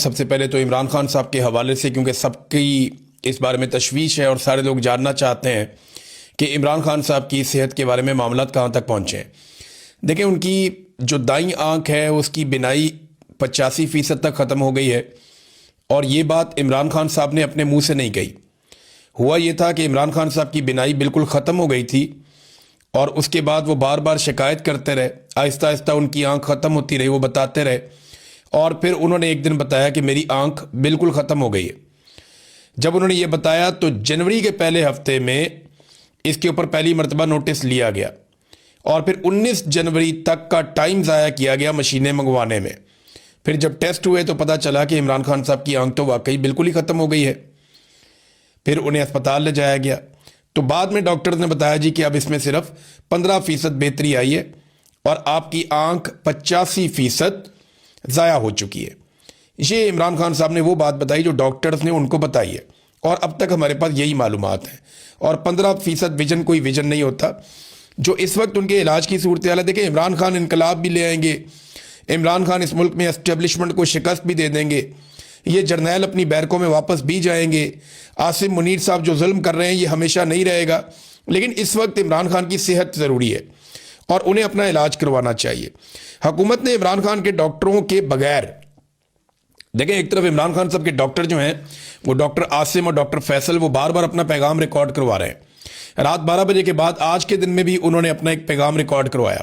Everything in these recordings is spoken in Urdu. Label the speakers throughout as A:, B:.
A: سب سے پہلے تو عمران خان صاحب کے حوالے سے، کیونکہ سب کی اس بارے میں تشویش ہے اور سارے لوگ جاننا چاہتے ہیں کہ عمران خان صاحب کی صحت کے بارے میں معاملات کہاں تک پہنچے ہیں۔ دیکھیں، ان کی جو دائیں آنکھ ہے اس کی بینائی 85% تک ختم ہو گئی ہے، اور یہ بات عمران خان صاحب نے اپنے منہ سے نہیں کہی۔ ہوا یہ تھا کہ عمران خان صاحب کی بینائی بالکل ختم ہو گئی تھی، اور اس کے بعد وہ بار بار شکایت کرتے رہے، آہستہ آہستہ ان کی آنکھ ختم ہوتی رہی، وہ بتاتے رہے، اور پھر انہوں نے ایک دن بتایا کہ میری آنکھ بالکل ختم ہو گئی ہے۔ جب انہوں نے یہ بتایا تو جنوری کے پہلے ہفتے میں اس کے اوپر پہلی مرتبہ نوٹس لیا گیا، اور پھر 19 جنوری تک کا ٹائم ضائع کیا گیا مشینیں منگوانے میں۔ پھر جب ٹیسٹ ہوئے تو پتہ چلا کہ عمران خان صاحب کی آنکھ تو واقعی بالکل ہی ختم ہو گئی ہے۔ پھر انہیں اسپتال لے جایا گیا، تو بعد میں ڈاکٹر نے بتایا جی کہ اب اس میں صرف 15% بہتری آئی ہے، اور آپ کی آنکھ 85% ضائع ہو چکی ہے۔ یہ عمران خان صاحب نے وہ بات بتائی جو ڈاکٹرز نے ان کو بتائی ہے، اور اب تک ہمارے پاس یہی معلومات ہیں۔ اور 15% ویژن کوئی ویژن نہیں ہوتا۔ جو اس وقت ان کے علاج کی صورتحال ہے، دیکھیں، عمران خان انقلاب بھی لے آئیں گے، عمران خان اس ملک میں اسٹیبلشمنٹ کو شکست بھی دے دیں گے، یہ جرنیل اپنی بیرکوں میں واپس بھی جائیں گے، عاصم منیر صاحب جو ظلم کر رہے ہیں یہ ہمیشہ نہیں رہے گا، لیکن اس وقت عمران خان کی صحت ضروری ہے اور انہیں اپنا علاج کروانا چاہیے۔ حکومت نے عمران خان کے ڈاکٹروں کے بغیر، دیکھیں، ایک طرف عمران خان صاحب کے ڈاکٹر جو ہیں وہ ڈاکٹر عاصم اور ڈاکٹر فیصل، وہ بار بار اپنا پیغام ریکارڈ کروا رہے ہیں۔ رات 12 بجے کے بعد آج کے دن میں بھی انہوں نے اپنا ایک پیغام ریکارڈ کروایا،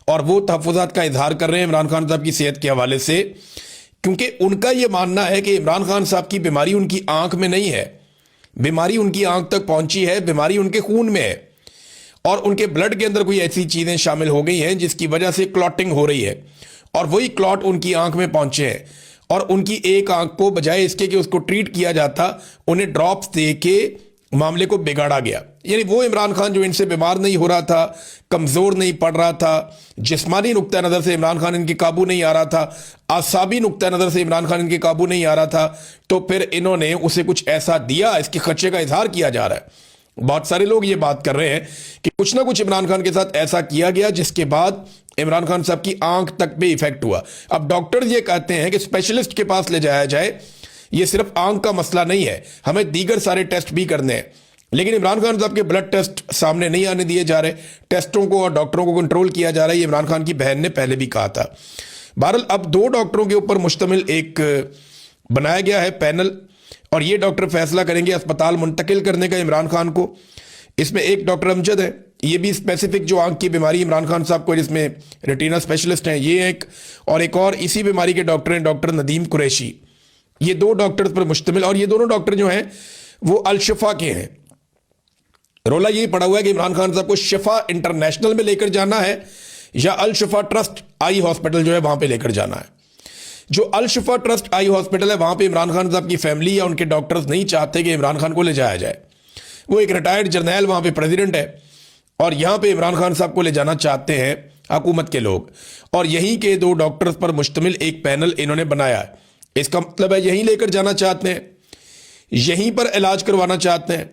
A: اور وہ تحفظات کا اظہار کر رہے ہیں عمران خان صاحب کی صحت کے حوالے سے، کیونکہ ان کا یہ ماننا ہے کہ عمران خان صاحب کی بیماری ان کی آنکھ میں نہیں ہے، بیماری ان کی آنکھ تک پہنچی ہے، بیماری ان کے خون میں ہے، اور ان کے بلڈ کے اندر کوئی ایسی چیزیں شامل ہو گئی ہیں جس کی وجہ سے کلاٹنگ ہو رہی ہے، اور وہی کلاٹ ان کی آنکھ میں پہنچے ہیں، اور ان کی ایک آنکھ کو بجائے اس کے کہ اس کو ٹریٹ کیا جاتا، انہیں ڈراپس دے کے معاملے کو بگاڑا گیا۔ یعنی وہ عمران خان جو ان سے بیمار نہیں ہو رہا تھا، کمزور نہیں پڑ رہا تھا، جسمانی نقطہ نظر سے عمران خان ان کے قابو نہیں آ رہا تھا، اعصابی نقطہ نظر سے عمران خان ان کے قابو نہیں آ رہا تھا، تو پھر انہوں نے اسے کچھ ایسا دیا، اس کے خدشے کا اظہار کیا جا رہا ہے۔ بہت سارے لوگ یہ بات کر رہے ہیں کہ کچھ نہ کچھ عمران خان کے ساتھ ایسا کیا گیا جس کے بعد عمران خان صاحب کی آنکھ تک بھی ایفیکٹ ہوا۔ اب ڈاکٹر یہ کہتے ہیں کہ اسپیشلسٹ کے پاس لے جایا جائے، یہ صرف آنکھ کا مسئلہ نہیں ہے، ہمیں دیگر سارے ٹیسٹ بھی کرنے ہیں، لیکن عمران خان صاحب کے بلڈ ٹیسٹ سامنے نہیں آنے دیے جا رہے، ٹیسٹوں کو اور ڈاکٹروں کو کنٹرول کیا جا رہا ہے، یہ عمران خان کی بہن نے پہلے بھی کہا تھا۔ بہرحال اب 2 ڈاکٹروں کے اوپر مشتمل ایک بنایا گیا ہے پینل، اور یہ ڈاکٹر فیصلہ کریں گے اسپتال منتقل کرنے کا عمران خان کو۔ اس میں ایک ڈاکٹر امجد ہے، یہ بھی اسپیسیفک جو آنکھ کی بیماری عمران خان صاحب کو، جس میں ریٹینا اسپیشلسٹ ہیں، یہ ایک اور اسی بیماری کے ڈاکٹر ہیں ڈاکٹر ندیم قریشی۔ یہ 2 ڈاکٹرز پر مشتمل، اور یہ دونوں ڈاکٹر جو ہیں وہ الشفا کے ہیں۔ رولا یہی پڑا ہوا ہے کہ عمران خان صاحب کو شفا انٹرنیشنل میں لے کر جانا ہے یا الشفا ٹرسٹ آئی ہاسپٹل جو ہے وہاں پہ لے کر جانا ہے۔ جو الشفا ٹرسٹ آئی ہاسپٹل ہے وہاں پہ عمران خان صاحب کی فیملی یا ان کے ڈاکٹرز نہیں چاہتے کہ عمران خان کو لے جایا جائے۔ وہ ایک ریٹائرڈ جرنیل وہاں پہ پریزیڈنٹ ہے، اور یہاں پہ عمران خان صاحب کو لے جانا چاہتے ہیں حکومت کے لوگ، اور یہیں کے 2 ڈاکٹرز پر مشتمل ایک پینل انہوں نے بنایا ہے۔ اس کا مطلب ہے یہیں لے کر جانا چاہتے ہیں، یہیں پر علاج کروانا چاہتے ہیں،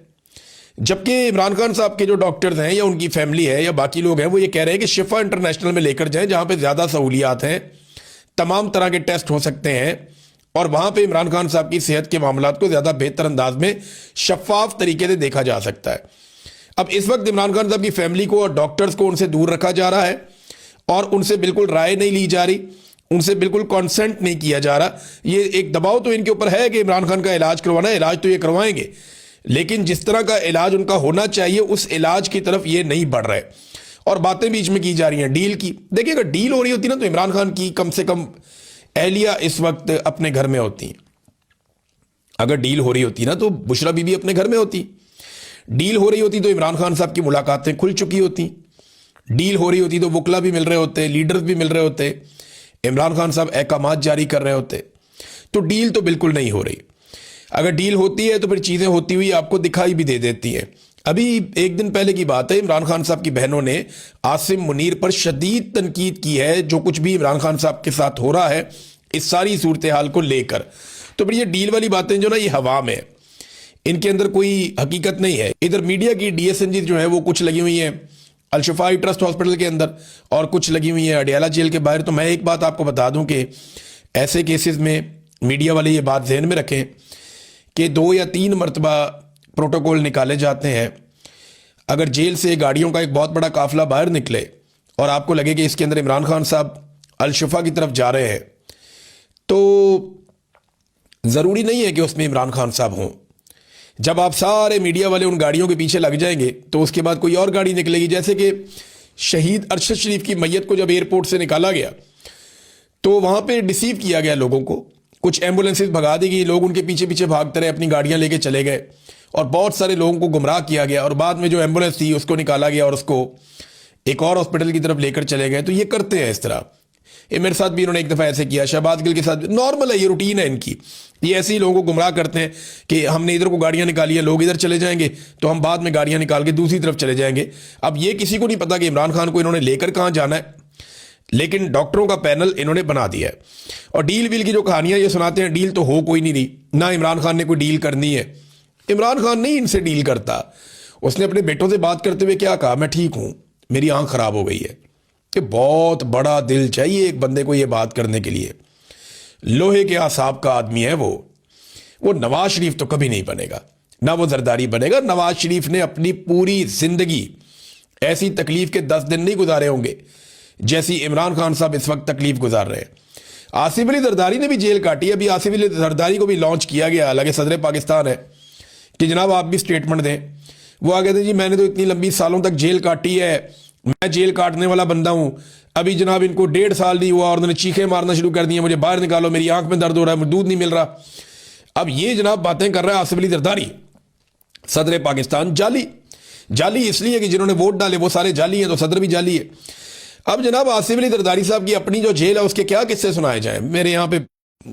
A: جبکہ عمران خان صاحب کے جو ڈاکٹرز ہیں یا ان کی فیملی ہے یا باقی لوگ ہیں وہ یہ کہہ رہے ہیں کہ شفا انٹرنیشنل میں لے کر جائیں، جہاں پہ زیادہ سہولیات ہیں، تمام طرح کے ٹیسٹ ہو سکتے ہیں، اور وہاں پہ عمران خان صاحب کی صحت کے معاملات کو زیادہ بہتر انداز میں شفاف طریقے سے دیکھا جا سکتا ہے۔ اب اس وقت عمران خان صاحب کی فیملی کو اور ڈاکٹرز کو ان سے دور رکھا جا رہا ہے، اور ان سے بالکل رائے نہیں لی جا رہی، ان سے بالکل کانسنٹ نہیں کیا جا رہا۔ یہ ایک دباؤ تو ان کے اوپر ہے کہ عمران خان کا علاج کروانا ہے، علاج تو یہ کروائیں گے، لیکن جس طرح کا علاج ان کا ہونا چاہیے اس علاج کی طرف یہ نہیں بڑھ رہے، اور باتیں بیچ میں کی جا رہی ہیں ڈیل کی۔ دیکھیں، اگر ڈیل ہو رہی ہوتی نا تو عمران خان کی کم سے کم اہلیہ اس وقت اپنے گھر میں ہوتی ہیں۔ اگر ڈیل ہو رہی ہوتی نا تو بشرا بی بی اپنے گھر میں ہوتی، ڈیل ہو رہی ہوتی تو عمران خان صاحب کی ملاقاتیں کھل چکی ہوتی، ڈیل ہو رہی ہوتی تو وکلا بھی مل رہے ہوتے، لیڈرز بھی مل رہے ہوتے، عمران خان صاحب احکامات جاری کر رہے ہوتے۔ تو ڈیل تو بالکل نہیں ہو رہی۔ اگر ڈیل ہوتی ہے تو پھر چیزیں ہوتی ہوئی آپ کو دکھائی بھی دے دیتی ہیں۔ ابھی ایک دن پہلے کی بات ہے، عمران خان صاحب کی بہنوں نے عاصم منیر پر شدید تنقید کی ہے، جو کچھ بھی عمران خان صاحب کے ساتھ ہو رہا ہے اس ساری صورتحال کو لے کر۔ تو پھر یہ ڈیل والی باتیں جو نا یہ ہوا میں، ان کے اندر کوئی حقیقت نہیں ہے۔ ادھر میڈیا کی ڈی ایس این جی جو ہے وہ کچھ لگی ہوئی ہیں الشفائی ٹرسٹ ہاسپٹل کے اندر، اور کچھ لگی ہوئی ہیں اڈیالہ جیل کے باہر۔ تو میں ایک بات آپ کو بتا دوں کہ ایسے کیسز میں میڈیا والے یہ بات ذہن میں رکھیں کہ 2 یا 3 مرتبہ پروٹوکول نکالے جاتے ہیں. اگر جیل سے گاڑیوں کا ایک بہت بڑا قافلہ باہر نکلے اور آپ کو لگے کہ اس کے اندر عمران خان صاحب الشفا کی طرف جا رہے ہیں, تو ضروری نہیں ہے کہ اس میں عمران خان صاحب ہوں. جب آپ سارے میڈیا والے ان گاڑیوں کے پیچھے لگ جائیں گے تو اس کے بعد کوئی اور گاڑی نکلے گی. جیسے کہ شہید ارشد شریف کی میت کو جب ایئرپورٹ سے نکالا گیا تو وہاں پہ ڈیسیو کیا گیا لوگوں کو, کچھ ایمبولینسز بھگا دی گئی, لوگ ان کے پیچھے پیچھے بھاگتے رہے, اپنی گاڑیاں لے کے چلے گئے اور بہت سارے لوگوں کو گمراہ کیا گیا, اور بعد میں جو ایمبولینس تھی اس کو نکالا گیا اور اس کو ایک اور ہاسپٹل کی طرف لے کر چلے گئے. تو یہ کرتے ہیں اس طرح. یہ میرے ساتھ بھی انہوں نے ایک دفعہ ایسے کیا, شہباز گل کے ساتھ. نارمل ہے, یہ روٹین ہے ان کی. یہ ایسے ہی لوگوں کو گمراہ کرتے ہیں کہ ہم نے ادھر کو گاڑیاں نکالی ہیں, لوگ ادھر چلے جائیں گے تو ہم بعد میں گاڑیاں نکال کے دوسری طرف چلے جائیں گے. اب یہ کسی کو نہیں پتا کہ عمران خان کو انہوں نے لے کر کہاں جانا ہے, لیکن ڈاکٹروں کا پینل انہوں نے بنا دیا ہے. اور ڈیل ویل کی جو کہانیاں یہ سناتے ہیں, ڈیل تو ہو کوئی نہیں رہی, نہ عمران خان نے کوئی ڈیل کرنی ہے. عمران خان نہیں ان سے ڈیل کرتا. اس نے اپنے بیٹوں سے بات کرتے ہوئے کیا کہا, میں ٹھیک ہوں, میری آنکھ خراب ہو گئی ہے. کہ بہت بڑا دل چاہیے ایک بندے کو یہ بات کرنے کے لیے. لوہے کے اعصاب کا آدمی ہے وہ نواز شریف تو کبھی نہیں بنے گا, نہ وہ زرداری بنے گا. نواز شریف نے اپنی پوری زندگی ایسی تکلیف کے 10 دن نہیں گزارے ہوں گے جیسی عمران خان صاحب اس وقت تکلیف گزار رہے ہیں. آصف علی زرداری نے بھی جیل کاٹی. ابھی آصف علی زرداری کو بھی لانچ کیا گیا, حالانکہ صدر پاکستان ہے, کہ جناب آپ بھی سٹیٹمنٹ دیں. وہ آگے تھے جی میں نے تو اتنی لمبی سالوں تک جیل کاٹی ہے, میں جیل کاٹنے والا بندہ ہوں. ابھی جناب ان کو 1.5 سال نہیں ہوا اور انہوں نے چیخیں مارنا شروع کر دی ہیں, مجھے باہر نکالو, میری آنکھ میں درد ہو رہا ہے, مجھے دودھ نہیں مل رہا. اب یہ جناب باتیں کر رہا ہے آصف علی زرداری, صدر پاکستان. جعلی اس لیے کہ جنہوں نے ووٹ ڈالے وہ سارے جعلی ہیں, تو صدر بھی جعلی ہے. اب جناب آصف علی زرداری صاحب کی اپنی جو جیل ہے اس کے کیا قصے سنائے جائیں. میرے یہاں پہ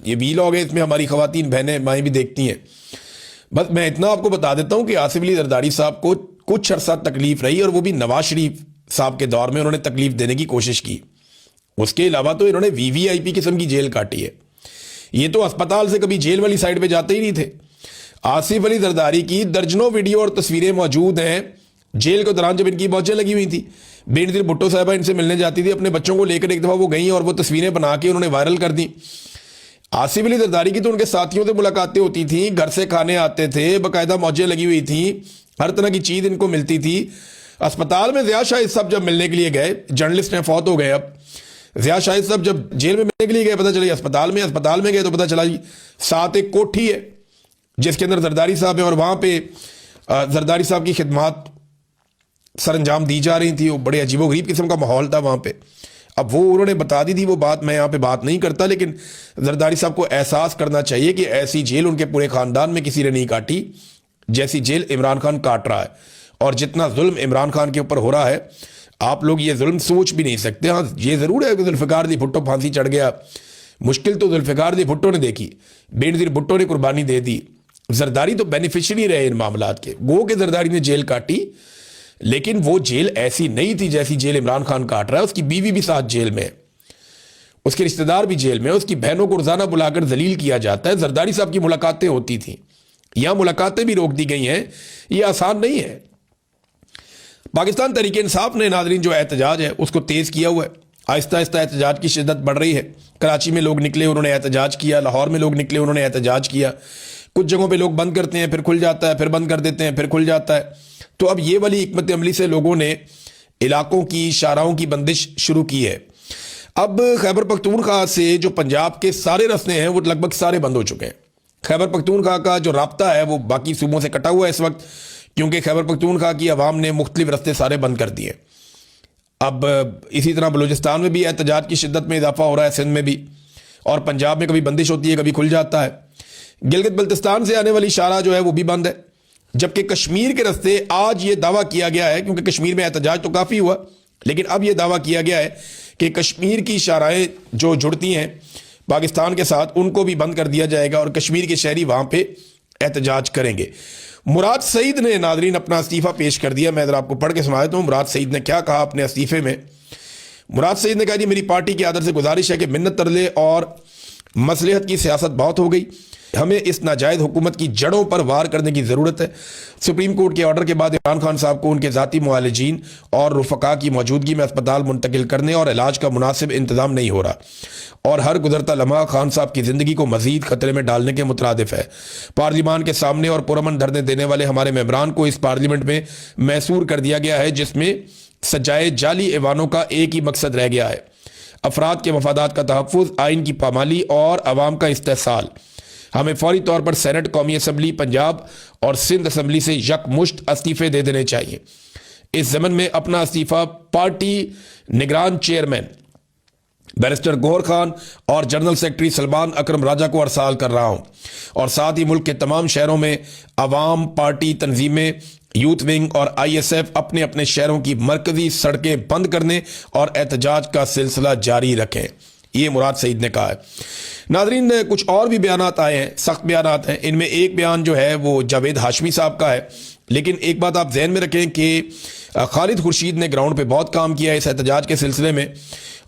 A: یہ ویلاگ ہے, اس میں ہماری خواتین بہنیں مائیں بھی دیکھتی ہیں. بس میں اتنا آپ کو بتا دیتا ہوں کہ آصف علی زرداری صاحب کو کچھ عرصہ تکلیف رہی, اور وہ بھی نواز شریف صاحب کے دور میں انہوں نے تکلیف دینے کی کوشش کی. اس کے علاوہ تو انہوں نے VVIP قسم کی جیل کاٹی ہے. یہ تو اسپتال سے کبھی جیل والی سائڈ پہ جاتے ہی نہیں تھے. آصف علی زرداری کی درجنوں ویڈیو اور تصویریں موجود ہیں جیل کے دوران جب ان کی موچیں لگی ہوئی تھی. بینظیر بھٹو صاحبہ ان سے ملنے جاتی تھی, اپنے بچوں کو لے کر ایک دفعہ وہ گئیں اور وہ تصویریں بنا کے انہوں نے وائرل کر دی. آصف علی زرداری کی تو ان کے ساتھیوں سے ملاقاتیں ہوتی تھیں, گھر سے کھانے آتے تھے, باقاعدہ موجیں لگی ہوئی تھیں, ہر طرح کی چیز ان کو ملتی تھی. اسپتال میں ضیاء شاہد صاحب جب ملنے کے لیے گئے, جرنلسٹ ہیں فوت ہو گئے, اب ضیاء شاہد صاحب جب جیل میں ملنے کے لیے گئے پتہ چلا اسپتال میں گئے تو پتہ چلا جی ساتھ ایک کوٹھی ہے جس کے اندر زرداری صاحب ہیں, اور وہاں پہ زرداری صاحب کی خدمات سر انجام دی جا رہی تھی. وہ بڑے عجیب و غریب قسم کا ماحول تھا وہاں پہ. اب وہ انہوں نے بتا دی تھی وہ بات, میں یہاں پہ بات نہیں کرتا, لیکن زرداری صاحب کو احساس کرنا چاہیے کہ ایسی جیل ان کے پورے خاندان میں کسی نے نہیں کاٹی جیسی جیل عمران خان کاٹ رہا ہے. اور جتنا ظلم عمران خان کے اوپر ہو رہا ہے آپ لوگ یہ ظلم سوچ بھی نہیں سکتے. ہاں یہ ضرور ہے کہ ذوالفقار دی بھٹو پھانسی چڑھ گیا, مشکل تو ذوالفقار دی بھٹو نے دیکھی, بینظیر بھٹو نے قربانی دے دی. زرداری تو بینیفیشری رہے ان معاملات کے. گو کہ زرداری نے جیل کاٹی, لیکن وہ جیل ایسی نہیں تھی جیسی جیل عمران خان کاٹ رہا ہے. اس کی بیوی بھی ساتھ جیل میں, اس کے رشتہ دار بھی جیل میں, اس کی بہنوں کو روزانہ بلا کر ذلیل کیا جاتا ہے. زرداری صاحب کی ملاقاتیں ہوتی تھیں, یہاں ملاقاتیں بھی روک دی گئی ہیں. یہ آسان نہیں ہے. پاکستان تحریک انصاف نے ناظرین جو احتجاج ہے اس کو تیز کیا ہوا ہے. آہستہ آہستہ احتجاج کی شدت بڑھ رہی ہے. کراچی میں لوگ نکلے, انہوں نے احتجاج کیا. لاہور میں لوگ نکلے, انہوں نے احتجاج کیا. کچھ جگہوں پہ لوگ بند کرتے ہیں, پھر کھل جاتا ہے, پھر بند کر دیتے ہیں, پھر کھل جاتا ہے. تو اب یہ والی حکمت عملی سے لوگوں نے علاقوں کی شاہراہوں کی بندش شروع کی ہے. اب خیبر پختونخوا سے جو پنجاب کے سارے رستے ہیں وہ لگ بھگ سارے بند ہو چکے ہیں. خیبر پختونخوا کا جو رابطہ ہے وہ باقی صوبوں سے کٹا ہوا ہے اس وقت, کیونکہ خیبر پختونخوا کی عوام نے مختلف رستے سارے بند کر دیے. اب اسی طرح بلوچستان میں بھی احتجاج کی شدت میں اضافہ ہو رہا ہے, سندھ میں بھی, اور پنجاب میں کبھی بندش ہوتی ہے کبھی کھل جاتا ہے. گلگت بلتستان سے آنے والی شاہراہ جو ہے وہ بھی بند ہے, جبکہ کشمیر کے رستے آج یہ دعویٰ کیا گیا ہے, کیونکہ کشمیر میں احتجاج تو کافی ہوا, لیکن اب یہ دعویٰ کیا گیا ہے کہ کشمیر کی شاہراہیں جو جڑتی ہیں پاکستان کے ساتھ ان کو بھی بند کر دیا جائے گا, اور کشمیر کے شہری وہاں پہ احتجاج کریں گے. مراد سعید نے ناظرین اپنا استعفیٰ پیش کر دیا. میں ذرا آپ کو پڑھ کے سنا دیتا ہوں مراد سعید نے کیا کہا اپنے استعفے میں. مراد سعید نے کہا جی میری پارٹی کی عادت سے گزارش ہے کہ منت ترلے اور مصلحت کی سیاست بہت ہو گئی، ہمیں اس ناجائز حکومت کی جڑوں پر وار کرنے کی ضرورت ہے۔ سپریم کورٹ کے آرڈر کے بعد عمران خان صاحب کو ان کے ذاتی معالجین اور رفقا کی موجودگی میں اسپتال منتقل کرنے اور علاج کا مناسب انتظام نہیں ہو رہا، اور ہر گزرتا لمحہ خان صاحب کی زندگی کو مزید خطرے میں ڈالنے کے مترادف ہے۔ پارلیمان کے سامنے اور پرامن دھرنے دینے والے ہمارے ممبران کو اس پارلیمنٹ میں محصور کر دیا گیا ہے، جس میں سجائے جعلی ایوانوں کا ایک ہی مقصد رہ گیا ہے: افراد کے مفادات کا تحفظ، آئین کی پامالی اور عوام کا استحصال۔ ہمیں فوری طور پر سینٹ، قومی اسمبلی پنجاب اور سندھ اسمبلی سے یکمشت استعفے دے دینے چاہیے۔ اس ضمن میں اپنا استعفیٰ پارٹی نگران چیئرمین بیرسٹر گوہر خان اور جنرل سیکرٹری سلمان اکرم راجہ کو ارسال کر رہا ہوں، اور ساتھ ہی ملک کے تمام شہروں میں عوام، پارٹی تنظیمیں، یوتھ ونگ اور آئی ایس ایف اپنے اپنے شہروں کی مرکزی سڑکیں بند کرنے اور احتجاج کا سلسلہ جاری رکھیں۔ یہ مراد سعید نے کہا ہے۔ ناظرین، کچھ اور بھی بیانات آئے ہیں، سخت بیانات ہیں۔ ان میں ایک بیان جو ہے وہ جاوید ہاشمی صاحب کا ہے، لیکن ایک بات آپ ذہن میں رکھیں کہ خالد خورشید نے گراؤنڈ پہ بہت کام کیا ہے اس احتجاج کے سلسلے میں،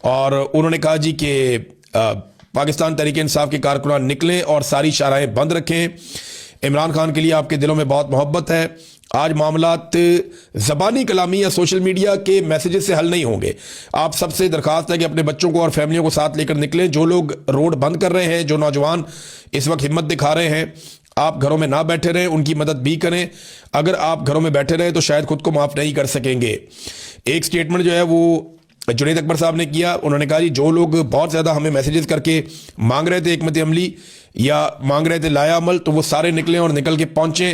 A: اور انہوں نے کہا جی کہ پاکستان تحریک انصاف کے کارکنان نکلیں اور ساری شاہراہیں بند رکھیں۔ عمران خان کے لیے آپ کے دلوں میں بہت محبت ہے۔ آج معاملات زبانی کلامی یا سوشل میڈیا کے میسیجز سے حل نہیں ہوں گے۔ آپ سب سے درخواست ہے کہ اپنے بچوں کو اور فیملیوں کو ساتھ لے کر نکلیں۔ جو لوگ روڈ بند کر رہے ہیں، جو نوجوان اس وقت ہمت دکھا رہے ہیں، آپ گھروں میں نہ بیٹھے رہیں، ان کی مدد بھی کریں۔ اگر آپ گھروں میں بیٹھے رہیں تو شاید خود کو معاف نہیں کر سکیں گے۔ ایک سٹیٹمنٹ جو ہے وہ جنید اکبر صاحب نے کیا، انہوں نے کہا جی جو لوگ بہت زیادہ ہمیں میسیجز کر کے مانگ رہے تھے حکمت عملی یا مانگ رہے تھے لایا عمل، تو وہ سارے نکلیں اور نکل کے پہنچیں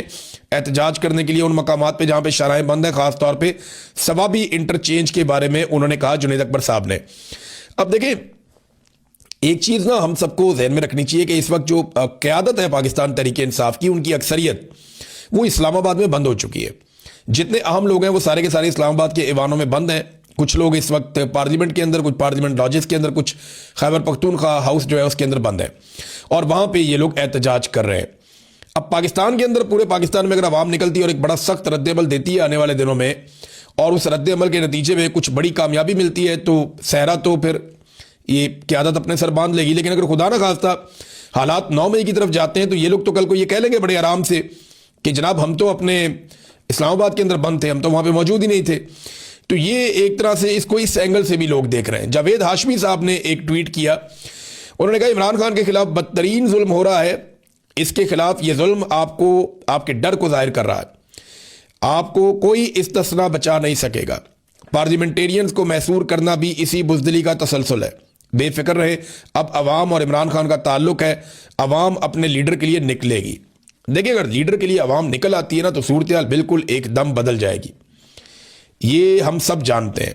A: احتجاج کرنے کے لیے ان مقامات پہ جہاں پہ شاہراہیں بند ہیں، خاص طور پہ ثوابی انٹرچینج کے بارے میں انہوں نے کہا جنید اکبر صاحب نے۔ اب دیکھیں، ایک چیز نا ہم سب کو ذہن میں رکھنی چاہیے کہ اس وقت جو قیادت ہے پاکستان تحریک انصاف کی، ان کی اکثریت وہ اسلام آباد میں بند ہو چکی ہے۔ جتنے اہم لوگ ہیں وہ سارے کے سارے اسلام آباد کے ایوانوں میں بند ہیں۔ کچھ لوگ اس وقت پارلیمنٹ کے اندر، کچھ پارلیمنٹ لاجز کے اندر، کچھ خیبر پختونخوا ہاؤس جو ہے اس کے اندر بند ہے، اور وہاں پہ یہ لوگ احتجاج کر رہے ہیں۔ اب پاکستان کے اندر، پورے پاکستان میں اگر عوام نکلتی ہے اور ایک بڑا سخت رد عمل دیتی ہے آنے والے دنوں میں، اور اس رد عمل کے نتیجے میں کچھ بڑی کامیابی ملتی ہے، تو صحرا تو پھر یہ قیادت اپنے سر باندھ لے گی۔ لیکن اگر خدا نہ خواستہ حالات 9 مئی کی طرف جاتے ہیں تو یہ لوگ تو کل کو یہ کہہ لیں گے بڑے آرام سے کہ جناب ہم تو اپنے اسلام آباد کے اندر بند تھے، ہم تو وہاں پہ موجود ہی نہیں تھے۔ تو یہ ایک طرح سے اس کو اس اینگل سے بھی لوگ دیکھ رہے ہیں۔ جاوید ہاشمی صاحب نے ایک ٹویٹ کیا، انہوں نے کہا عمران خان کے خلاف بدترین ظلم ہو رہا ہے، اس کے خلاف یہ ظلم آپ کے ڈر کو ظاہر کر رہا ہے، آپ کو کوئی استثنا بچا نہیں سکے گا۔ پارلیمنٹیرینز کو محصور کرنا بھی اسی بزدلی کا تسلسل ہے۔ بے فکر رہے، اب عوام اور عمران خان کا تعلق ہے، عوام اپنے لیڈر کے لیے نکلے گی۔ دیکھیں، اگر لیڈر کے لیے عوام نکل آتی ہے نا تو صورتحال بالکل ایک دم بدل جائے گی، یہ ہم سب جانتے ہیں۔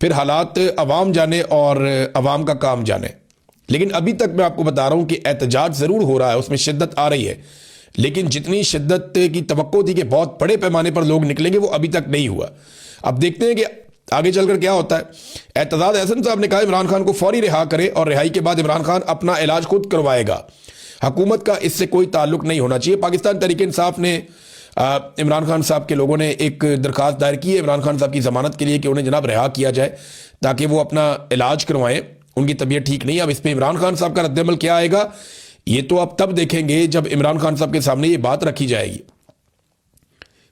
A: پھر حالات عوام جانے اور عوام کا کام جانے۔ لیکن ابھی تک میں آپ کو بتا رہا ہوں کہ احتجاج ضرور ہو رہا ہے، اس میں شدت آ رہی ہے، لیکن جتنی شدت کی توقع تھی کہ بہت بڑے پیمانے پر لوگ نکلیں گے وہ ابھی تک نہیں ہوا۔ اب دیکھتے ہیں کہ آگے چل کر کیا ہوتا ہے۔ اعتزاز احسن صاحب نے کہا عمران خان کو فوری رہا کرے، اور رہائی کے بعد عمران خان اپنا علاج خود کروائے گا، حکومت کا اس سے کوئی تعلق نہیں ہونا چاہیے۔ پاکستان تحریک انصاف نے عمران خان صاحب کے لوگوں نے ایک درخواست دائر کی ہے عمران خان صاحب کی ضمانت کے لیے کہ انہیں جناب رہا کیا جائے تاکہ وہ اپنا علاج کروائیں، ان کی طبیعت ٹھیک نہیں ہے۔ اب اس پہ عمران خان صاحب کا رد عمل کیا آئے گا یہ تو آپ تب دیکھیں گے جب عمران خان صاحب کے سامنے یہ بات رکھی جائے گی۔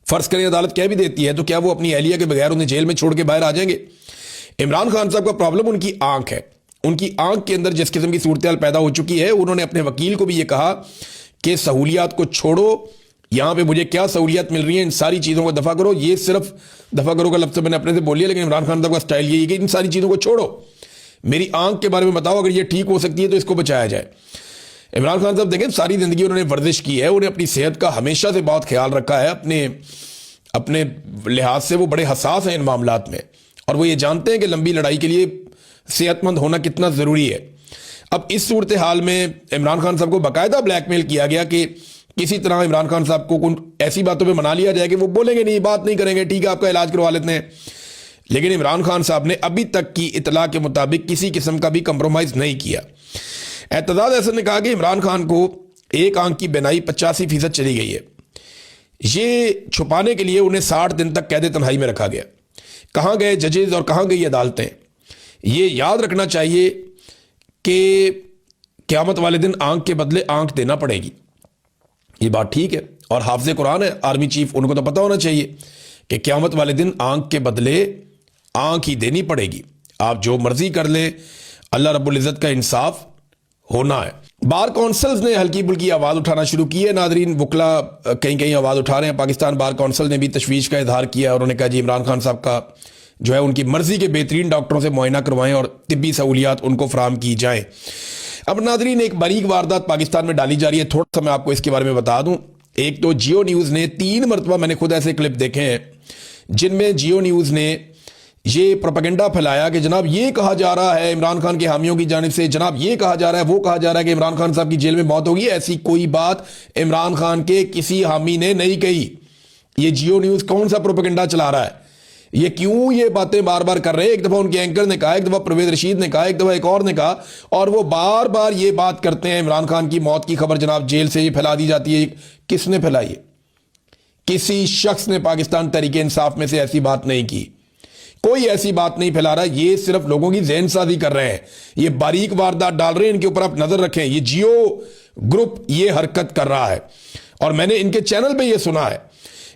A: فرض کریں عدالت کہہ بھی دیتی ہے تو کیا وہ اپنی اہلیہ کے بغیر انہیں جیل میں چھوڑ کے باہر آ جائیں گے؟ عمران خان صاحب کا پرابلم ان کی آنکھ ہے، ان کی آنکھ کے اندر جس قسم کی صورتحال پیدا ہو چکی ہے۔ انہوں نے اپنے وکیل کو بھی یہ کہا کہ سہولیات کو چھوڑو، یہاں پہ مجھے کیا سہولیات مل رہی ہیں، ان ساری چیزوں کو دفع کرو۔ یہ صرف دفع کرو کا لفظ میں نے اپنے سے بول لیا، لیکن عمران خان صاحب کا سٹائل یہی ہے کہ ان ساری چیزوں کو چھوڑو، میری آنکھ کے بارے میں بتاؤ، اگر یہ ٹھیک ہو سکتی ہے تو اس کو بچایا جائے۔ عمران خان صاحب دیکھیں ساری زندگی انہوں نے ورزش کی ہے، انہیں اپنی صحت کا ہمیشہ سے بہت خیال رکھا ہے، اپنے لحاظ سے وہ بڑے حساس ہیں ان معاملات میں، اور وہ یہ جانتے ہیں کہ لمبی لڑائی کے لیے صحت مند ہونا کتنا ضروری ہے۔ اب اس صورتحال میں عمران خان صاحب کو باقاعدہ بلیک میل کیا گیا کہ کسی طرح عمران خان صاحب کو ایسی باتوں پہ منا لیا جائے کہ وہ بولیں گے نہیں، بات نہیں کریں گے، ٹھیک ہے آپ کا علاج کروا لیتے ہیں۔ لیکن عمران خان صاحب نے ابھی تک کی اطلاع کے مطابق کسی قسم کا بھی کمپرومائز نہیں کیا۔ اعتزاز احسن نے کہا کہ عمران خان کو ایک آنکھ کی بینائی 85% چلی گئی ہے، یہ چھپانے کے لیے انہیں 60 دن تک قید تنہائی میں رکھا گیا۔ کہاں گئے ججز اور کہاں گئی عدالتیں؟ یہ یاد رکھنا چاہیے کہ قیامت والے دن آنکھ کے بدلے آنکھ دینا پڑے گی. یہ بات ٹھیک ہے, اور حافظ قرآن ہے آرمی چیف, ان کو تو پتہ ہونا چاہیے کہ قیامت والے دن آنکھ کے بدلے آنکھ ہی دینی پڑے گی. آپ جو مرضی کر لیں, اللہ رب العزت کا انصاف ہونا ہے. بار کونسلز نے ہلکی پھلکی آواز اٹھانا شروع کی ہے. ناظرین, وکلا کہیں کہیں آواز اٹھا رہے ہیں. پاکستان بار کونسل نے بھی تشویش کا اظہار کیا, اور انہوں نے کہا جی عمران خان صاحب کا جو ہے ان کی مرضی کے بہترین ڈاکٹروں سے معائنہ کروائیں اور طبی سہولیات ان کو فراہم کی جائیں. اب ناظرین, ایک باریک واردات پاکستان میں ڈالی جا رہی ہے, تھوڑا سا میں آپ کو اس کے بارے میں بتا دوں. ایک تو جیو نیوز نے 3 مرتبہ, میں نے خود ایسے کلپ دیکھے ہیں جن میں جیو نیوز نے یہ پروپیگنڈا پھیلایا کہ جناب یہ کہا جا رہا ہے عمران خان کے حامیوں کی جانب سے, جناب یہ کہا جا رہا ہے, وہ کہا جا رہا ہے کہ عمران خان صاحب کی جیل میں موت ہوگی. ایسی کوئی بات عمران خان کے کسی حامی نے نہیں کہی. یہ جیو نیوز کون سا پروپیگنڈا چلا رہا ہے؟ یہ کیوں یہ باتیں بار بار کر رہے ہیں؟ ایک دفعہ ان کے اینکر نے کہا, ایک دفعہ پرویز رشید نے کہا, ایک دفعہ ایک اور نے کہا, اور وہ بار بار یہ بات کرتے ہیں عمران خان کی موت کی خبر جناب جیل سے یہ پھیلا دی جاتی ہے. کس نے پھیلائی ہے؟ کسی شخص نے پاکستان تحریک انصاف میں سے ایسی بات نہیں کی. کوئی ایسی بات نہیں پھیلا رہا. یہ صرف لوگوں کی ذہن سازی کر رہے ہیں, یہ باریک واردات ڈال رہے ہیں. ان کے اوپر آپ نظر رکھیں. یہ جیو گروپ یہ حرکت کر رہا ہے, اور میں نے ان کے چینل پہ یہ سنا ہے.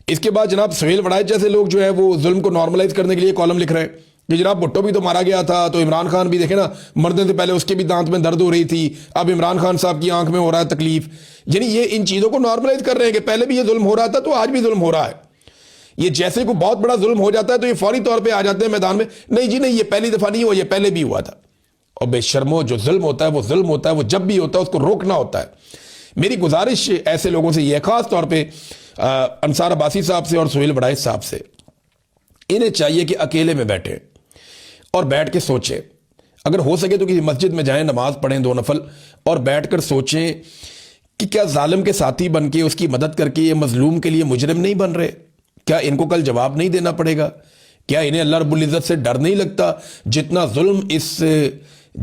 A: اس کے بعد جناب سہیل وڑائچ جیسے لوگ جو ہے وہ ظلم کو نارملائز کرنے کے لیے کالم لکھ رہے ہیں کہ جناب بھٹو بھی تو مارا گیا تھا, تو عمران خان بھی دیکھیں نا, مرنے سے پہلے اس کے بھی دانت میں درد ہو رہی تھی, اب عمران خان صاحب کی آنکھ میں ہو رہا ہے تکلیف. یعنی یہ ان چیزوں کو نارملائز کر رہے ہیں کہ پہلے بھی یہ ظلم ہو رہا تھا تو آج بھی ظلم ہو رہا ہے. یہ جیسے کوئی بہت بڑا ظلم ہو جاتا ہے تو یہ فوری طور پہ آ جاتے ہیں میدان میں, نہیں جی نہیں, یہ پہلی دفعہ نہیں ہوا, یہ پہلے بھی ہوا تھا. اور بے شرمو, جو ظلم ہوتا ہے وہ ظلم ہوتا ہے, وہ جب بھی ہوتا ہے اس کو روکنا ہوتا ہے. میری گزارش ایسے لوگوں سے یہ ہے, خاص طور پہ انصار عباسی صاحب سے اور سہیل وڑائچ صاحب سے, انہیں چاہیے کہ اکیلے میں بیٹھیں اور بیٹھ کے سوچیں. اگر ہو سکے تو کسی مسجد میں جائیں, نماز پڑھیں 2 نفل, اور بیٹھ کر سوچیں کہ کیا ظالم کے ساتھی بن کے اس کی مدد کر کے یہ مظلوم کے لیے مجرم نہیں بن رہے؟ کیا ان کو کل جواب نہیں دینا پڑے گا؟ کیا انہیں اللہ رب العزت سے ڈر نہیں لگتا؟ جتنا ظلم اس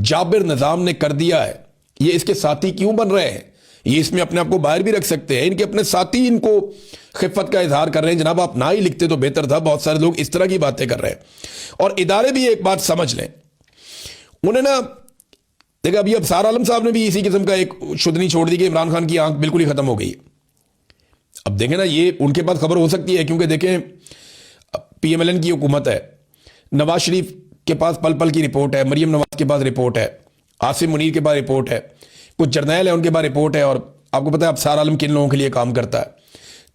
A: جابر نظام نے کر دیا ہے, یہ اس کے ساتھی کیوں بن رہے ہیں؟ یہ اس میں اپنے آپ کو باہر بھی رکھ سکتے ہیں. ان کے اپنے ساتھی ان کو خفت کا اظہار کر رہے ہیں. جناب آپ نہ ہی لکھتے تو بہتر تھا. بہت سارے لوگ اس طرح کی باتیں کر رہے ہیں, اور ادارے بھی ایک بات سمجھ لیں. انہیں نا دیکھا, ابھی ابصار عالم صاحب نے بھی اسی قسم کا ایک شدنی چھوڑ دی کہ عمران خان کی آنکھ بالکل ہی ختم ہو گئی. اب دیکھیں نا, یہ ان کے پاس خبر ہو سکتی ہے کیونکہ دیکھیں پی ایم ایل این کی حکومت ہے, نواز شریف کے پاس پل پل کی رپورٹ ہے, مریم نواز کے پاس رپورٹ ہے, عاصم منیر کے پاس رپورٹ ہے, کچھ جرنیل ہے ان کے پاس رپورٹ ہے, اور آپ کو پتہ ہے ابصار عالم کن لوگوں کے لیے کام کرتا ہے.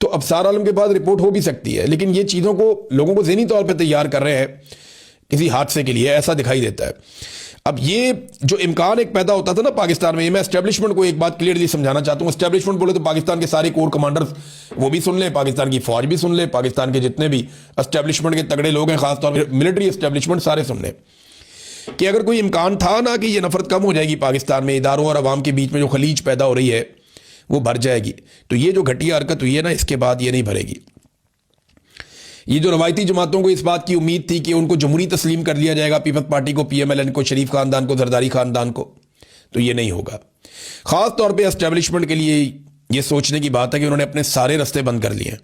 A: تو ابصار عالم کے پاس رپورٹ ہو بھی سکتی ہے, لیکن یہ چیزوں کو لوگوں کو ذہنی طور پہ تیار کر رہے ہیں کسی حادثے کے لیے, ایسا دکھائی دیتا ہے. اب یہ جو امکان ایک پیدا ہوتا تھا نا پاکستان میں, یہ میں اسٹیبلشمنٹ کو ایک بات کلیئرلی سمجھانا چاہتا ہوں. اسٹیبلشمنٹ بولے تو پاکستان کے سارے کور کمانڈرز وہ بھی سن لیں, پاکستان کی فوج بھی سن لیں, پاکستان کے جتنے بھی اسٹیبلشمنٹ کے تگڑے لوگ ہیں, خاص طور پہ ملٹری اسٹیبلشمنٹ, سارے سن لیں کہ اگر کوئی امکان تھا نا کہ یہ نفرت کم ہو جائے گی پاکستان میں, اداروں اور عوام کے بیچ میں جو خلیج پیدا ہو رہی ہے وہ بھر جائے گی, تو یہ جو گھٹیا حرکت ہوئی ہے نا, اس کے بعد یہ نہیں بھرے گی. یہ جو روایتی جماعتوں کو اس بات کی امید تھی کہ ان کو جمہوری تسلیم کر دیا جائے گا, پیپلز پارٹی کو, پی ایم ایل این کو, شریف خاندان کو, زرداری خاندان کو, تو یہ نہیں ہوگا. خاص طور پہ اسٹیبلشمنٹ کے لیے یہ سوچنے کی بات ہے کہ انہوں نے اپنے سارے رستے بند کر لیے ہیں,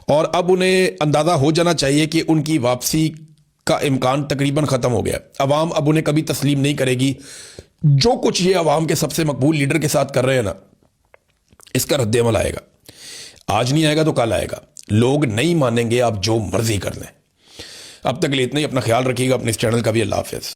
A: اور اب انہیں اندازہ ہو جانا چاہیے کہ ان کی واپسی کا امکان تقریباً ختم ہو گیا. عوام اب انہیں کبھی تسلیم نہیں کرے گی. جو کچھ یہ عوام کے سب سے مقبول لیڈر کے ساتھ کر رہے ہیں نا, اس کا رد عمل آئے گا. آج نہیں آئے گا تو کل آئے گا. لوگ نہیں مانیں گے, آپ جو مرضی کر لیں. اب تک لیے اتنا ہی. اپنا خیال رکھیے گا, اپنے اس چینل کا بھی. اللہ حافظ.